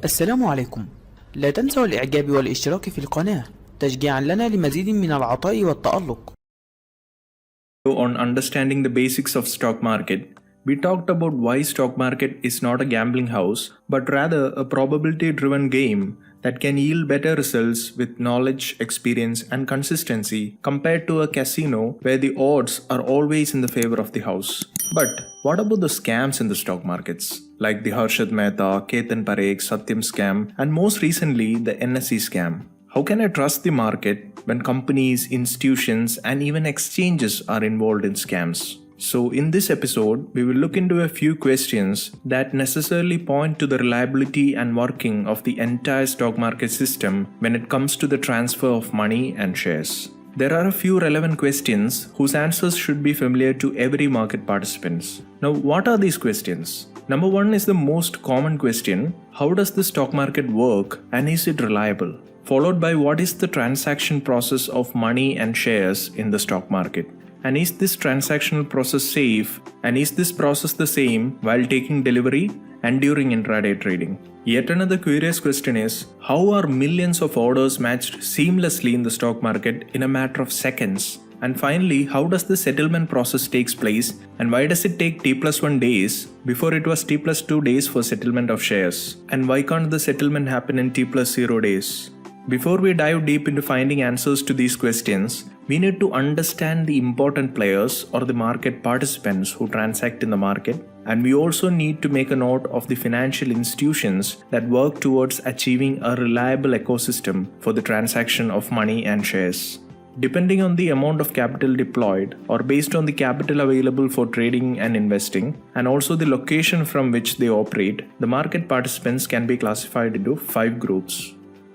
السلام عليكم. لا تنسوا الإعجاب والاشتراك في القناة تشجيعا لنا لمزيد من العطاء والتألق. On understanding the basics of stock market, we talked about why stock market is not a gambling house, but rather a probability-driven game that can yield better results with knowledge, experience, and consistency compared to a casino where the odds are always in the favor of the house. But what about the scams in the stock markets? Like the Harshad Mehta, Ketan Parekh, Satyam scam, and most recently the NSE scam. How can I trust the market when companies, institutions, and even exchanges are involved in scams? So in this episode, we will look into a few questions that necessarily point to the reliability and working of the entire stock market system when it comes to the transfer of money and shares. There are a few relevant questions whose answers should be familiar to every market participants. Now, what are these questions? Number one is the most common question: how does the stock market work and is it reliable? Followed by what is the transaction process of money and shares in the stock market? And is this transactional process safe? And is this process the same while taking delivery and during intraday trading? Yet another curious question is, how are millions of orders matched seamlessly in the stock market in a matter of seconds? And finally, how does the settlement process takes place, and why does it take T+1 days before it was T+2 days for settlement of shares? And why can't the settlement happen in T+0 days? Before we dive deep into finding answers to these questions, we need to understand the important players or the market participants who transact in the market, and we also need to make a note of the financial institutions that work towards achieving a reliable ecosystem for the transaction of money and shares. Depending on the amount of capital deployed or based on the capital available for trading and investing, and also the location from which they operate, the market participants can be classified into 5 groups.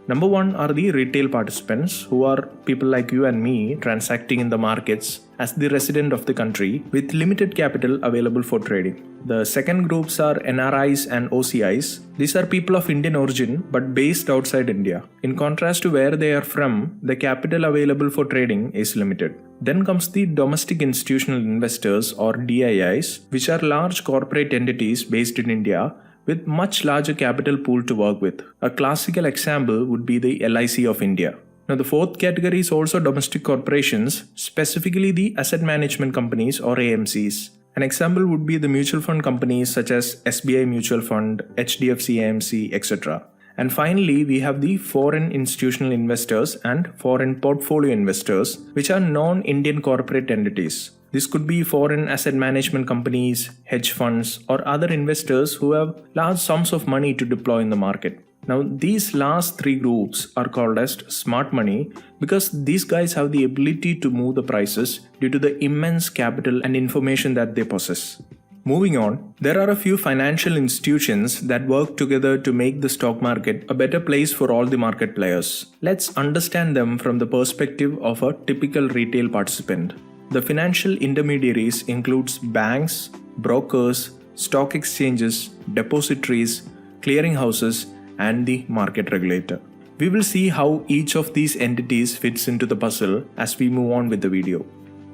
Number one are the retail participants, who are people like you and me transacting in the markets as the resident of the country with limited capital available for trading. The second groups are NRIs and OCIs. These are people of Indian origin but based outside India. In contrast to where they are from, the capital available for trading is limited. Then comes the domestic institutional investors or DIIs, which are large corporate entities based in India with much larger capital pool to work with. A classical example would be the LIC of India. Now the fourth category is also domestic corporations, specifically the asset management companies or AMCs. An example would be the mutual fund companies such as SBI Mutual Fund, HDFC AMC, etc. And finally, we have the foreign institutional investors and foreign portfolio investors, which are non-Indian corporate entities. This could be foreign asset management companies, hedge funds, or other investors who have large sums of money to deploy in the market. Now, these last 3 groups are called as smart money because these guys have the ability to move the prices due to the immense capital and information that they possess. Moving on, there are a few financial institutions that work together to make the stock market a better place for all the market players. Let's understand them from the perspective of a typical retail participant. The financial intermediaries includes banks, brokers, stock exchanges, depositories, clearinghouses, and the market regulator. We will see how each of these entities fits into the puzzle as we move on with the video.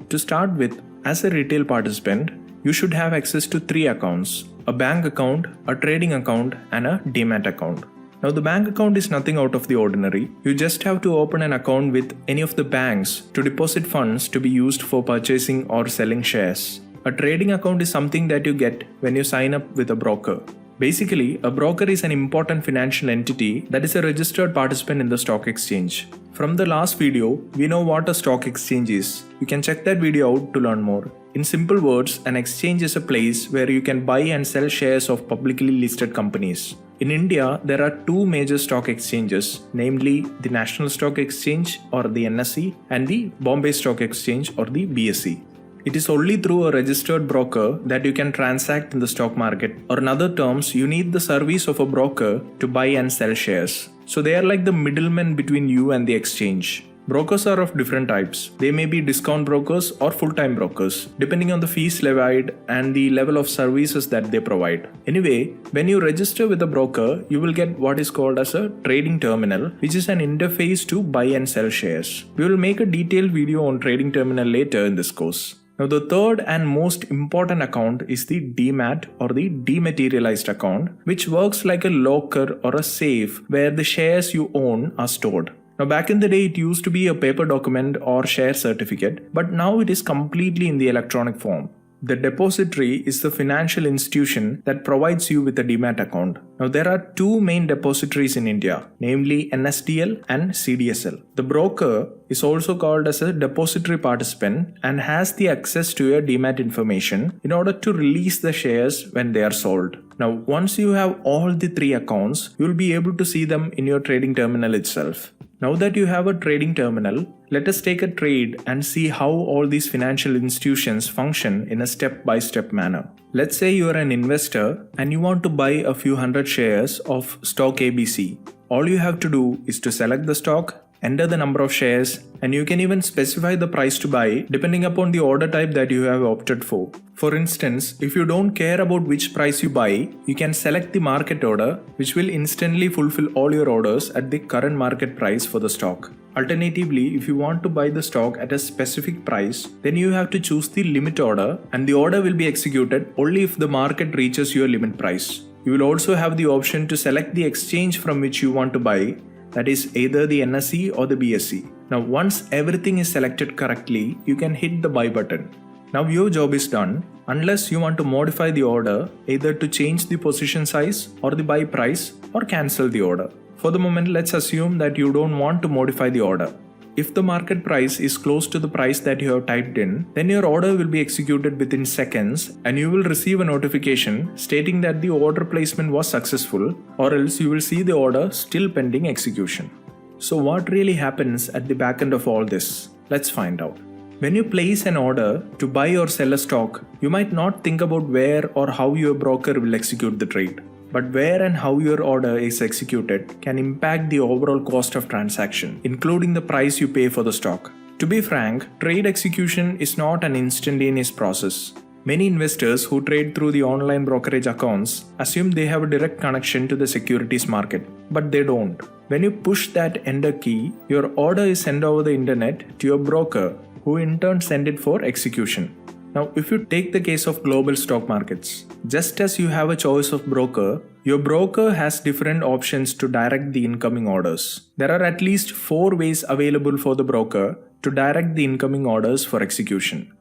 To start with, as a retail participant, you should have access to 3 accounts: a bank account, a trading account, and a demat account. Now the bank account is nothing out of the ordinary. You just have to open an account with any of the banks to deposit funds to be used for purchasing or selling shares. A trading account is something that you get when you sign up with a broker. Basically, a broker is an important financial entity that is a registered participant in the stock exchange. From the last video, we know what a stock exchange is. You can check that video out to learn more. In simple words, an exchange is a place where you can buy and sell shares of publicly listed companies. In India, there are 2 major stock exchanges, namely the National Stock Exchange or the NSE and the Bombay Stock Exchange or the BSE. It is only through a registered broker that you can transact in the stock market, or in other terms, you need the service of a broker to buy and sell shares. So they are like the middlemen between you and the exchange. Brokers are of different types. They may be discount brokers or full-time brokers, depending on the fees levied and the level of services that they provide. Anyway, when you register with a broker, you will get what is called as a trading terminal, which is an interface to buy and sell shares. We will make a detailed video on trading terminal later in this course. Now the third and most important account is the demat or the dematerialized account, which works like a locker or a safe where the shares you own are stored. Now back in the day it used to be a paper document or share certificate, but now it is completely in the electronic form. The depository is the financial institution that provides you with a demat account. Now there are two main depositories in India, namely NSDL and CDSL. The broker is also called as a depository participant and has the access to your demat information in order to release the shares when they are sold. Now once you have all the three accounts, you will be able to see them in your trading terminal itself. Now that you have a trading terminal, let us take a trade and see how all these financial institutions function in a step-by-step manner. Let's say you are an investor and you want to buy a few hundred shares of stock ABC. All you have to do is to select the stock, enter the number of shares, and you can even specify the price to buy depending upon the order type that you have opted for. For instance, if you don't care about which price you buy, you can select the market order, which will instantly fulfill all your orders at the current market price for the stock. Alternatively, if you want to buy the stock at a specific price, then you have to choose the limit order, and the order will be executed only if the market reaches your limit price. You will also have the option to select the exchange from which you want to buy, that is either the NSE or the BSE. Now once everything is selected correctly, you can hit the buy button. Now your job is done, unless you want to modify the order, either to change the position size or the buy price or cancel the order. For the moment, let's assume that you don't want to modify the order. If the market price is close to the price that you have typed in, then your order will be executed within seconds and you will receive a notification stating that the order placement was successful, or else you will see the order still pending execution. So what really happens at the back end of all this? Let's find out. When you place an order to buy or sell a stock, you might not think about where or how your broker will execute the trade. But where and how your order is executed can impact the overall cost of transaction, including the price you pay for the stock. To be frank, trade execution is not an instantaneous process. Many investors who trade through the online brokerage accounts assume they have a direct connection to the securities market, but they don't. When you push that enter key, your order is sent over the internet to your broker, who in turn send it for execution. Now, if you take the case of global stock markets, just as you have a choice of broker, your broker has different options to direct the incoming orders. There are at least 4 ways available for the broker to direct the incoming orders for execution.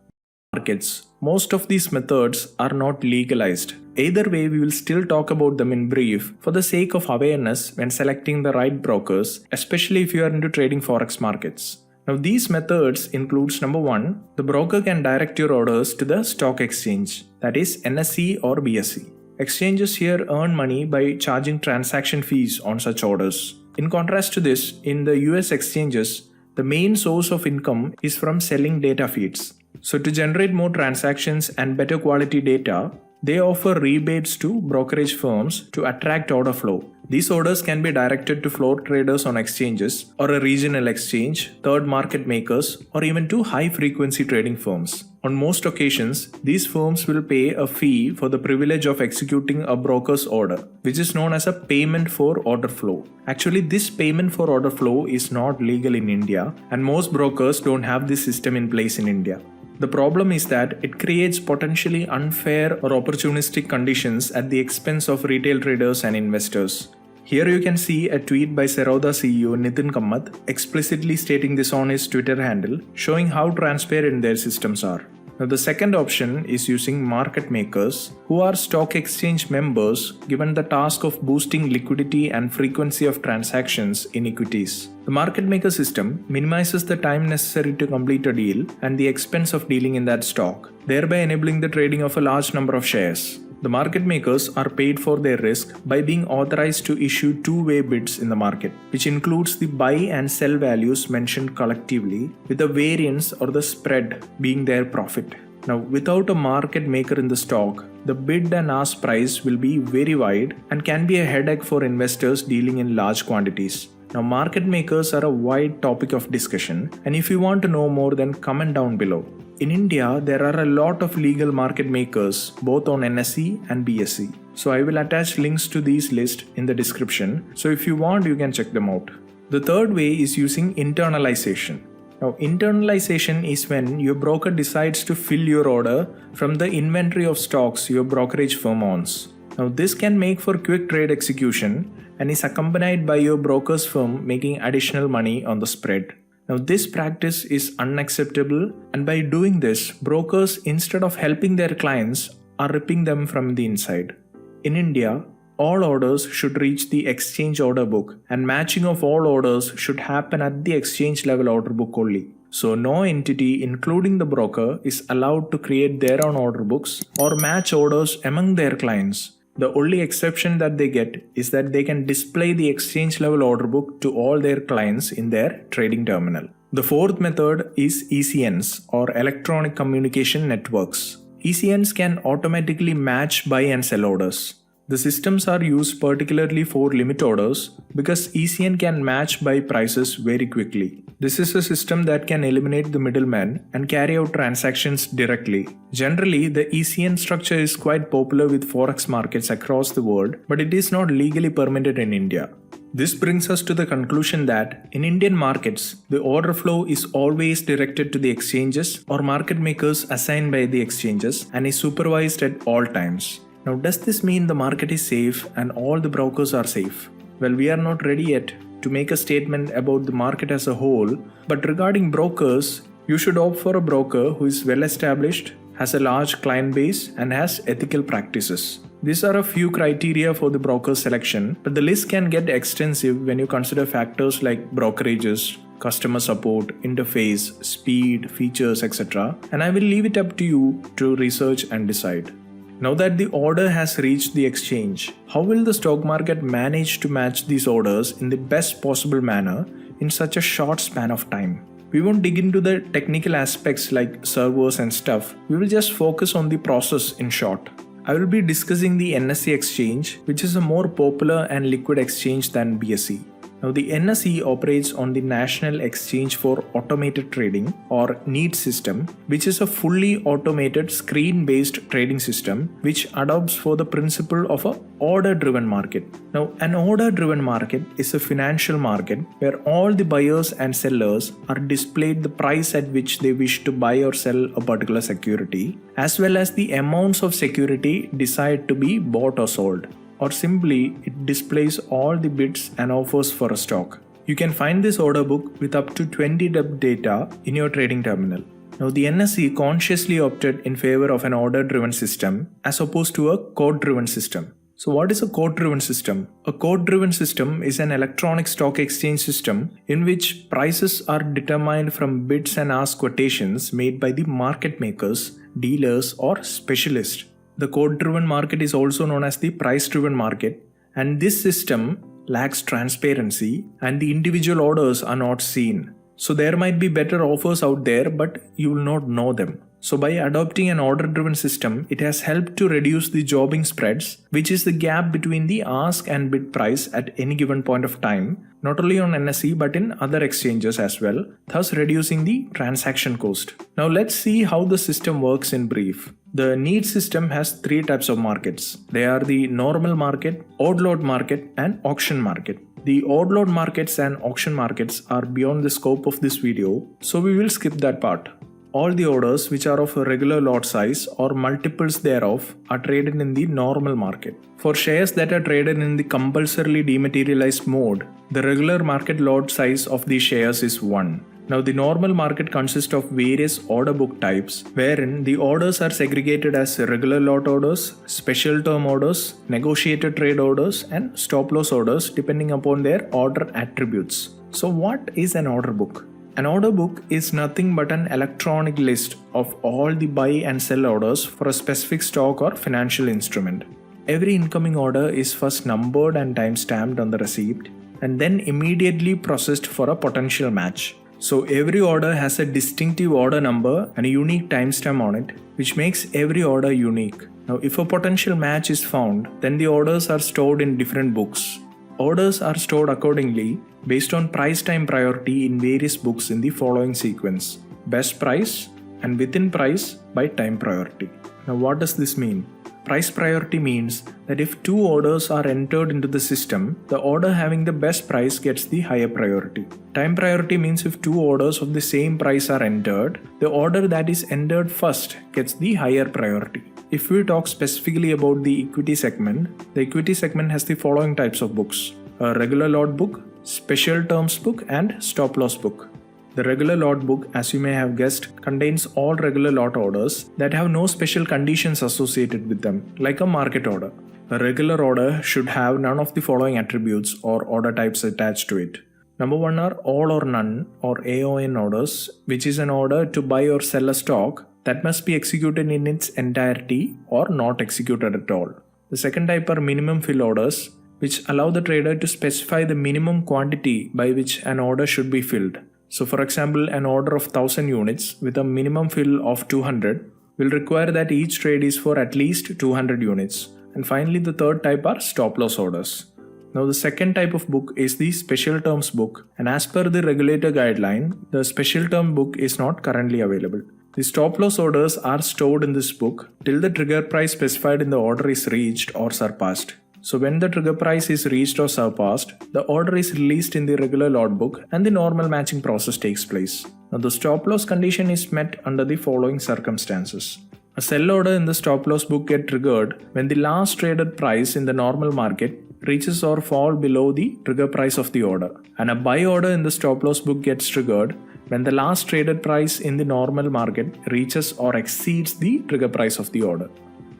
Markets, most of these methods are not legalized. Either way, we will still talk about them in brief for the sake of awareness when selecting the right brokers, especially if you are into trading forex markets. Now these methods includes number 1, the broker can direct your orders to the stock exchange, that is NSE or BSE. Exchanges here earn money by charging transaction fees on such orders. In contrast to this, in the US exchanges, the main source of income is from selling data feeds. So to generate more transactions and better quality data, they offer rebates to brokerage firms to attract order flow. These orders can be directed to floor traders on exchanges or a regional exchange, third market makers, or even to high-frequency trading firms. On most occasions, these firms will pay a fee for the privilege of executing a broker's order, which is known as a payment for order flow. Actually, this payment for order flow is not legal in India, and most brokers don't have this system in place in India. The problem is that it creates potentially unfair or opportunistic conditions at the expense of retail traders and investors. Here you can see a tweet by Zerodha CEO Nitin Kamath explicitly stating this on his Twitter handle, showing how transparent their systems are. Now the second option is using market makers, who are stock exchange members given the task of boosting liquidity and frequency of transactions in equities. The market maker system minimizes the time necessary to complete a deal and the expense of dealing in that stock, thereby enabling the trading of a large number of shares. The market makers are paid for their risk by being authorized to issue two-way bids in the market, which includes the buy and sell values mentioned collectively, with the variance or the spread being their profit. Now, without a market maker in the stock, the bid and ask price will be very wide and can be a headache for investors dealing in large quantities. Now, market makers are a wide topic of discussion, and if you want to know more, then comment down below. In India, there are a lot of legal market makers both on NSE and BSE. So I will attach links to these lists in the description. So if you want, you can check them out. The third way is using internalization. Now, internalization is when your broker decides to fill your order from the inventory of stocks your brokerage firm owns. Now, this can make for quick trade execution and is accompanied by your broker's firm making additional money on the spread. Now, this practice is unacceptable, and by doing this, brokers, instead of helping their clients, are ripping them from the inside. In India, all orders should reach the exchange order book, and matching of all orders should happen at the exchange level order book only. So no entity, including the broker, is allowed to create their own order books or match orders among their clients. The only exception that they get is that they can display the exchange level order book to all their clients in their trading terminal. The fourth method is ECNs, or electronic communication networks. ECNs can automatically match buy and sell orders. The systems are used particularly for limit orders because ECN can match buy prices very quickly. This is a system that can eliminate the middleman and carry out transactions directly. Generally, the ECN structure is quite popular with forex markets across the world, but it is not legally permitted in India. This brings us to the conclusion that in Indian markets, the order flow is always directed to the exchanges or market makers assigned by the exchanges and is supervised at all times. Now, does this mean the market is safe and all the brokers are safe? Well, we are not ready yet to make a statement about the market as a whole, but regarding brokers, you should opt for a broker who is well established, has a large client base, and has ethical practices. These are a few criteria for the broker selection, but the list can get extensive when you consider factors like brokerages, customer support, interface, speed, features, etc. And I will leave it up to you to research and decide. Now that the order has reached the exchange, how will the stock market manage to match these orders in the best possible manner in such a short span of time? We won't dig into the technical aspects like servers and stuff, we will just focus on the process in short. I will be discussing the NSE exchange, which is a more popular and liquid exchange than BSE. Now, the NSE operates on the National Exchange for Automated Trading, or NEAT system, which is a fully automated screen-based trading system which adopts for the principle of an order-driven market. Now, an order-driven market is a financial market where all the buyers and sellers are displayed the price at which they wish to buy or sell a particular security, as well as the amounts of security desired to be bought or sold. Or simply, it displays all the bids and offers for a stock. You can find this order book with up to 20 data in your trading terminal. Now, the NSE consciously opted in favor of an order-driven system as opposed to a code-driven system. So what is a code-driven system? A code-driven system is an electronic stock exchange system in which prices are determined from bids and ask quotations made by the market makers, dealers, or specialists. The code-driven market is also known as the price-driven market, and this system lacks transparency and the individual orders are not seen. So there might be better offers out there, but you will not know them. So by adopting an order-driven system, it has helped to reduce the jobbing spreads, which is the gap between the ask and bid price at any given point of time, not only on NSE but in other exchanges as well, thus reducing the transaction cost. Now let's see how the system works in brief. The NEAT system has three types of markets. They are the normal market, odd lot market, and auction market. The odd lot markets and auction markets are beyond the scope of this video, so we will skip that part. All the orders which are of a regular lot size or multiples thereof are traded in the normal market. For shares that are traded in the compulsorily dematerialized mode, the regular market lot size of these shares is 1. Now, the normal market consists of various order book types, wherein the orders are segregated as regular lot orders, special term orders, negotiated trade orders, and stop loss orders depending upon their order attributes. So what is an order book? An order book is nothing but an electronic list of all the buy and sell orders for a specific stock or financial instrument. Every incoming order is first numbered and time-stamped on the receipt, and then immediately processed for a potential match. So every order has a distinctive order number and a unique timestamp on it, which makes every order unique. Now, if a potential match is found, then the orders are stored in different books. Orders are stored accordingly based on price time priority in various books in the following sequence: best price and within price by time priority. Now, what does this mean? Price priority means that if two orders are entered into the system, the order having the best price gets the higher priority. Time priority means if two orders of the same price are entered, the order that is entered first gets the higher priority. If we talk specifically about the equity segment, the equity segment has the following types of books: a regular lot book, special terms book, and stop loss book. The regular lot book, as you may have guessed, contains all regular lot orders that have no special conditions associated with them, like a market order. A regular order should have none of the following attributes or order types attached to it. Number 1 are all or none or AON orders, which is an order to buy or sell a stock that must be executed in its entirety or not executed at all. The second type are minimum fill orders, which allow the trader to specify the minimum quantity by which an order should be filled. So for example, an order of 1000 units with a minimum fill of 200 will require that each trade is for at least 200 units. And finally, the third type are stop loss orders. Now the second type of book is the special terms book, and as per the regulator guideline, the special term book is not currently available. The stop loss orders are stored in this book till the trigger price specified in the order is reached or surpassed. So when the trigger price is reached or surpassed, the order is released in the regular lot book and the normal matching process takes place. Now the stop loss condition is met under the following circumstances. A sell order in the stop loss book gets triggered when the last traded price in the normal market reaches or falls below the trigger price of the order. And a buy order in the stop loss book gets triggered when the last traded price in the normal market reaches or exceeds the trigger price of the order.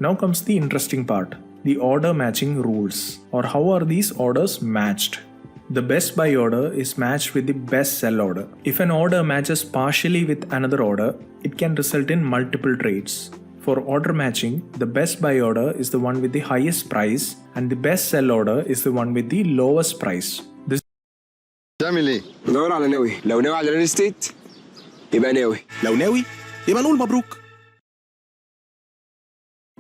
Now comes the interesting part. The order matching rules, or how are these orders matched? The best buy order is matched with the best sell order. If an order matches partially with another order, it can result in multiple trades. For order matching, the best buy order is the one with the highest price and the best sell order is the one with the lowest price. تعمل ايه؟ بدور على ناوي، لو ناوي على ريل استيت يبقى ناوي، لو ناوي يبقى نقول مبروك.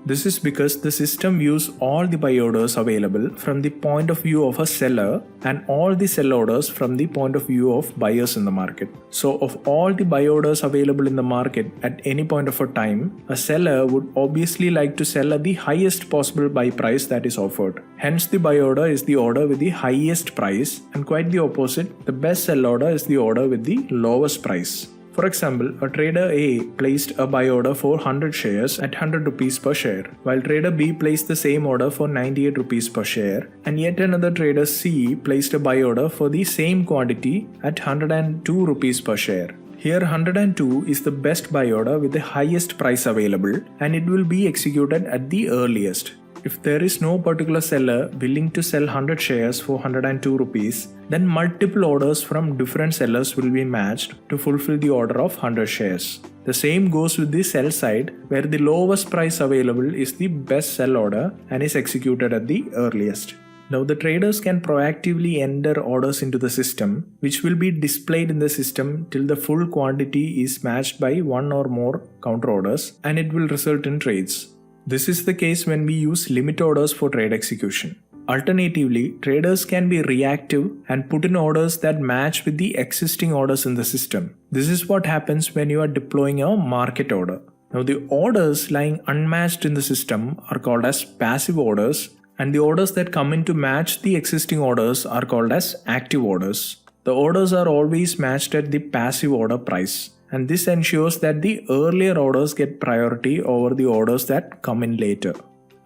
This is because the system views all the buy orders available from the point of view of a seller and all the sell orders from the point of view of buyers in the market. So of all the buy orders available in the market at any point of a time, a seller would obviously like to sell at the highest possible buy price that is offered. Hence the buy order is the order with the highest price, and quite the opposite, the best sell order is the order with the lowest price. For example, a trader A placed a buy order for 100 shares at 100 rupees per share, while trader B placed the same order for 98 rupees per share, and yet another trader C placed a buy order for the same quantity at 102 rupees per share. Here 102 is the best buy order with the highest price available, and it will be executed at the earliest. If there is no particular seller willing to sell 100 shares for 102 rupees, then multiple orders from different sellers will be matched to fulfill the order of 100 shares. The same goes with the sell side, where the lowest price available is the best sell order and is executed at the earliest. Now the traders can proactively enter orders into the system, which will be displayed in the system till the full quantity is matched by one or more counter orders, and it will result in trades. This is the case when we use limit orders for trade execution. Alternatively, traders can be reactive and put in orders that match with the existing orders in the system. This is what happens when you are deploying a market order. Now the orders lying unmatched in the system are called as passive orders, and the orders that come in to match the existing orders are called as active orders. The orders are always matched at the passive order price, and this ensures that the earlier orders get priority over the orders that come in later.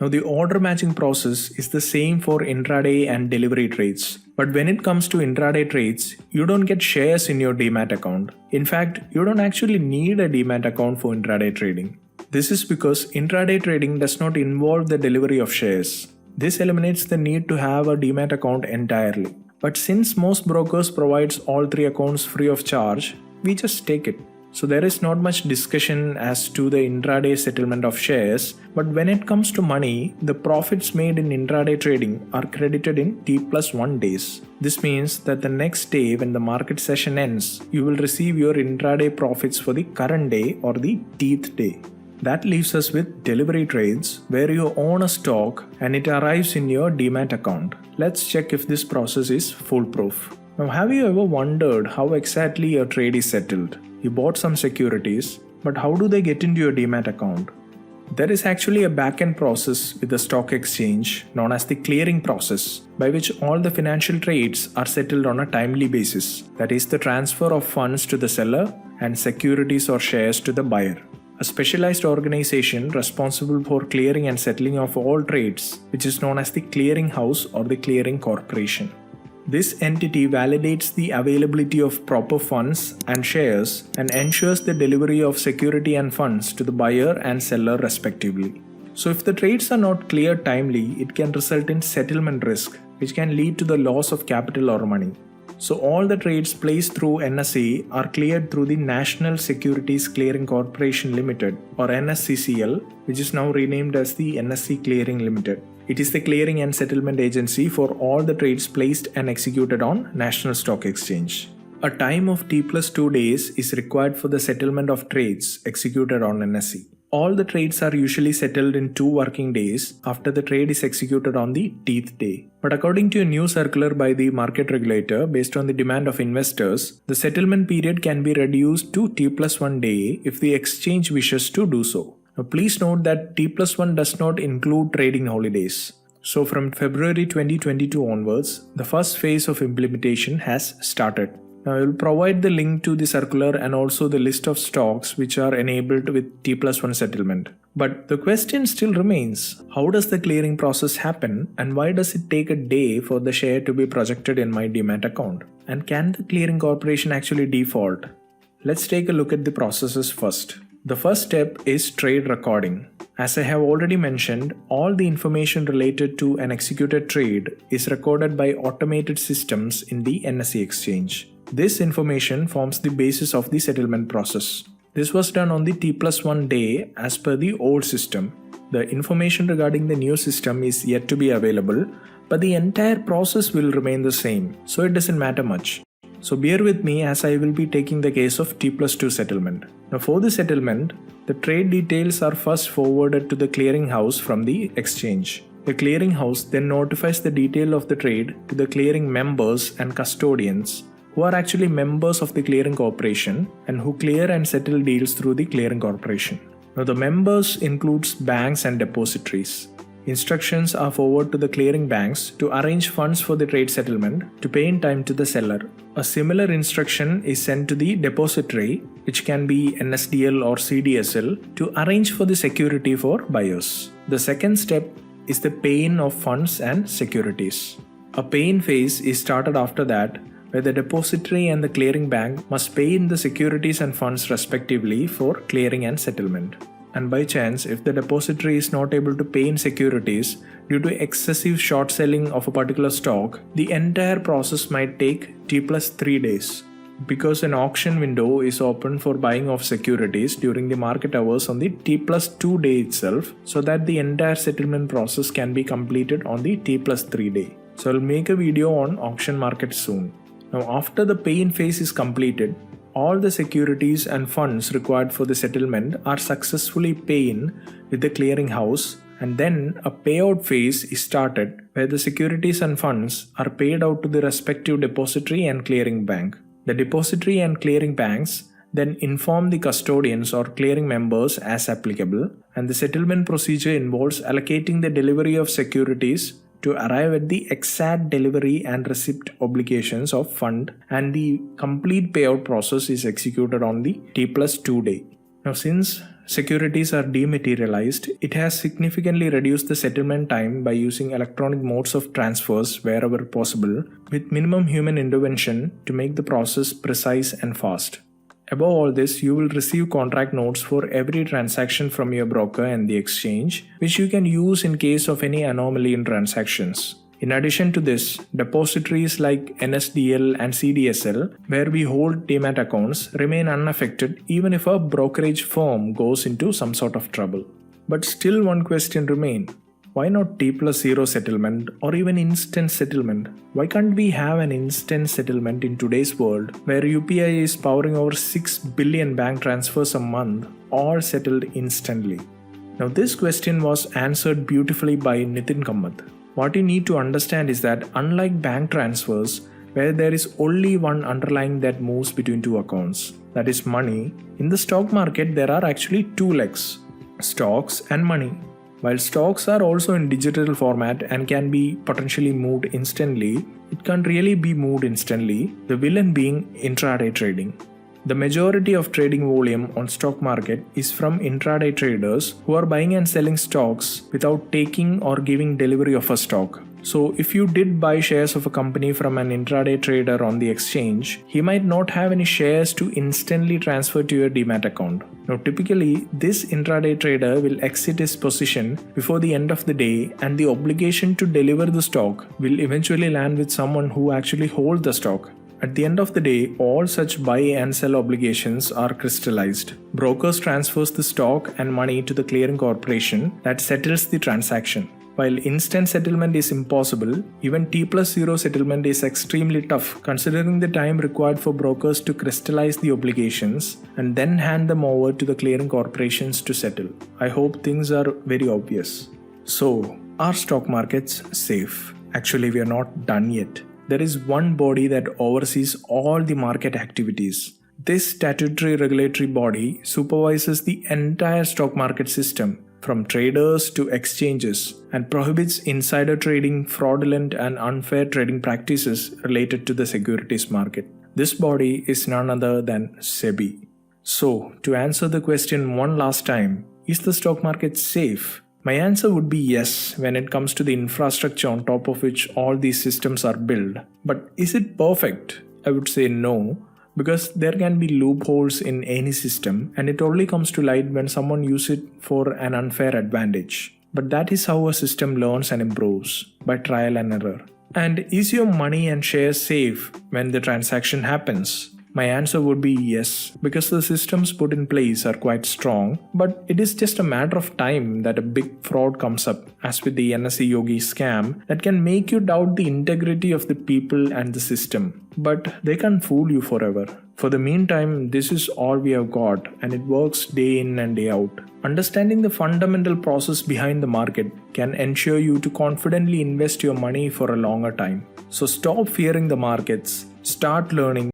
Now the order matching process is the same for intraday and delivery trades, but when it comes to intraday trades, you don't get shares in your demat account. In fact, you don't actually need a demat account for intraday trading. This is because intraday trading does not involve the delivery of shares. This eliminates the need to have a demat account entirely. But since most brokers provides all three accounts free of charge, we just take it. So there is not much discussion as to the intraday settlement of shares, but when it comes to money, the profits made in intraday trading are credited in T+1 days. This means that the next day when the market session ends, you will receive your intraday profits for the current day or the 10th day. That leaves us with delivery trades where you own a stock and it arrives in your demat account. Let's check if this process is foolproof. Now, have you ever wondered how exactly your trade is settled? You bought some securities, but how do they get into your demat account? There is actually a back-end process with the stock exchange known as the clearing process, by which all the financial trades are settled on a timely basis, that is the transfer of funds to the seller and securities or shares to the buyer. A specialized organization responsible for clearing and settling of all trades, which is known as the clearing house or the clearing corporation. This entity validates the availability of proper funds and shares and ensures the delivery of security and funds to the buyer and seller respectively. So if the trades are not cleared timely, it can result in settlement risk, which can lead to the loss of capital or money. So all the trades placed through NSE are cleared through the National Securities Clearing Corporation Limited or NSCCL, which is now renamed as the NSE Clearing Limited. It is the clearing and settlement agency for all the trades placed and executed on National Stock Exchange. A time of T+2 days is required for the settlement of trades executed on NSE. All the trades are usually settled in 2 working days after the trade is executed on the 10th day. But according to a new circular by the market regulator based on the demand of investors, the settlement period can be reduced to T+1 day if the exchange wishes to do so. Now please note that T+1 does not include trading holidays. So from February 2022 onwards, the first phase of implementation has started. Now I will provide the link to the circular and also the list of stocks which are enabled with T+1 settlement. But the question still remains, how does the clearing process happen and why does it take a day for the share to be projected in my Demat account? And can the clearing corporation actually default? Let's take a look at the processes first. The first step is trade recording. As I have already mentioned, all the information related to an executed trade is recorded by automated systems in the NSE exchange. This information forms the basis of the settlement process. This was done on the T+1 day as per the old system. The information regarding the new system is yet to be available, but the entire process will remain the same, so it doesn't matter much. So bear with me as I will be taking the case of T+2 settlement. Now for the settlement, the trade details are first forwarded to the clearing house from the exchange. The clearing house then notifies the detail of the trade to the clearing members and custodians, who are actually members of the clearing corporation and who clear and settle deals through the clearing corporation. Now the members includes banks and depositories. Instructions are forwarded to the clearing banks to arrange funds for the trade settlement to pay in time to the seller. A similar instruction is sent to the depository, which can be NSDL or CDSL, to arrange for the security for buyers. The second step is the pay-in of funds and securities. A pay-in phase is started after that, where the depository and the clearing bank must pay in the securities and funds respectively for clearing and settlement. And by chance, if the depository is not able to pay in securities due to excessive short selling of a particular stock, the entire process might take T+3 days. Because an auction window is open for buying of securities during the market hours on the T+2 day itself, so that the entire settlement process can be completed on the T+3 day. So I'll make a video on auction market soon. Now after the pay-in phase is completed, all the securities and funds required for the settlement are successfully paid in with the clearing house, and then a payout phase is started where the securities and funds are paid out to the respective depository and clearing bank. The depository and clearing banks then inform the custodians or clearing members as applicable, and the settlement procedure involves allocating the delivery of securities to arrive at the exact delivery and receipt obligations of fund, and the complete payout process is executed on the T+2 day. Now since securities are dematerialized, it has significantly reduced the settlement time by using electronic modes of transfers wherever possible, with minimum human intervention to make the process precise and fast. Above all this, you will receive contract notes for every transaction from your broker and the exchange, which you can use in case of any anomaly in transactions. In addition to this, depositories like NSDL and CDSL, where we hold Demat accounts, remain unaffected even if a brokerage firm goes into some sort of trouble. But still one question remains. Why not T+0 settlement or even instant settlement? Why can't we have an instant settlement in today's world where UPI is powering over 6 billion bank transfers a month, all settled instantly? Now this question was answered beautifully by Nitin Kamath. What you need to understand is that unlike bank transfers, where there is only one underlying that moves between two accounts, that is money, in the stock market there are actually two legs. stocks and money. While stocks are also in digital format and can be potentially moved instantly, it can't really be moved instantly, the villain being intraday trading. The majority of trading volume on stock market is from intraday traders who are buying and selling stocks without taking or giving delivery of a stock. So if you did buy shares of a company from an intraday trader on the exchange, he might not have any shares to instantly transfer to your demat account. Now typically, this intraday trader will exit his position before the end of the day, and the obligation to deliver the stock will eventually land with someone who actually holds the stock. At the end of the day, all such buy and sell obligations are crystallized. Brokers transfers the stock and money to the clearing corporation that settles the transaction. While instant settlement is impossible, even T+0 settlement is extremely tough considering the time required for brokers to crystallize the obligations and then hand them over to the clearing corporations to settle. I hope things are very obvious. So, are stock markets safe? Actually, we are not done yet. There is one body that oversees all the market activities. This statutory regulatory body supervises the entire stock market system, from traders to exchanges, and prohibits insider trading, fraudulent and unfair trading practices related to the securities market. This body is none other than SEBI. So, to answer the question one last time, is the stock market safe? My answer would be yes when it comes to the infrastructure on top of which all these systems are built. But is it perfect? I would say no, because there can be loopholes in any system and it only comes to light when someone uses it for an unfair advantage. But that is how a system learns and improves, by trial and error. And is your money and shares safe when the transaction happens? My answer would be yes, because the systems put in place are quite strong, but it is just a matter of time that a big fraud comes up, as with the NSE Yogi scam, that can make you doubt the integrity of the people and the system. But they can't fool you forever. For the meantime, this is all we have got, and it works day in and day out. Understanding the fundamental process behind the market can ensure you to confidently invest your money for a longer time. So stop fearing the markets, start learning,